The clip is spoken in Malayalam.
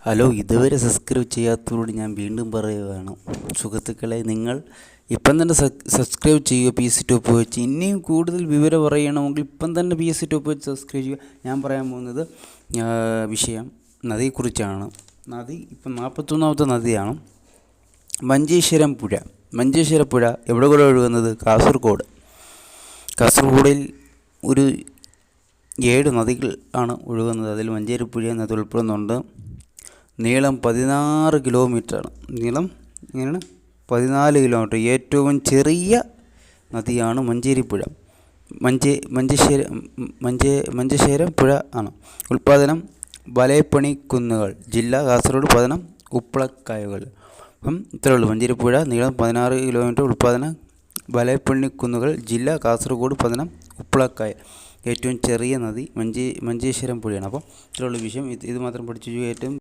ഹലോ, ഇതുവരെ സബ്സ്ക്രൈബ് ചെയ്യാത്തവരോട് ഞാൻ വീണ്ടും പറയുകയാണ് സുഹൃത്തുക്കളെ, നിങ്ങൾ ഇപ്പം തന്നെ സബ്സ്ക്രൈബ് ചെയ്യുക. PC ടോപ്പ് വെച്ച് ഇനിയും കൂടുതൽ വിവരം അറിയണമെങ്കിൽ ഇപ്പം തന്നെ PC ടോപ്പ് വെച്ച് സബ്സ്ക്രൈബ് ചെയ്യുക. ഞാൻ പറയാൻ പോകുന്നത് വിഷയം നദിയെക്കുറിച്ചാണ്. നദി ഇപ്പം 41ാമത്തെ നദിയാണ് മഞ്ചേശ്വരം പുഴ. മഞ്ചേശ്വര പുഴ എവിടെ കൂടെ ഒഴുകുന്നത്? കാസർഗോഡിൽ ഒരു 7 നദികൾ ആണ് ഒഴുകുന്നത്. അതിൽ മഞ്ചേരിപ്പുഴ എന്നത് ഉൾപ്പെടുന്നുണ്ട്. നീളം 16 കിലോമീറ്ററാണ്. ഇങ്ങനെയാണ് 14 കിലോമീറ്റർ. ഏറ്റവും ചെറിയ നദിയാണ് മഞ്ചേരിപ്പുഴ. മഞ്ചേശ്വരം പുഴ ആണ്. ഉൽപ്പാദനം വലയപ്പണിക്കുന്നുകൾ, ജില്ല കാസർഗോഡ്, പതനം ഉപ്പളക്കായകൾ. അപ്പം ഇത്രയേ ഉള്ളൂ. മഞ്ചേരിപ്പുഴ നീളം 16 കിലോമീറ്റർ, ഉൽപ്പാദനം വലയപ്പണിക്കുന്നുകൾ, ജില്ല കാസർഗോഡ്, പതനം ഉപ്പളക്കായ. ഏറ്റവും ചെറിയ നദി മഞ്ചേശ്വരം പുഴയാണ്. അപ്പോൾ ഇത്രയുള്ള വിഷയം ഇത് മാത്രം പഠിച്ചു. ഏറ്റവും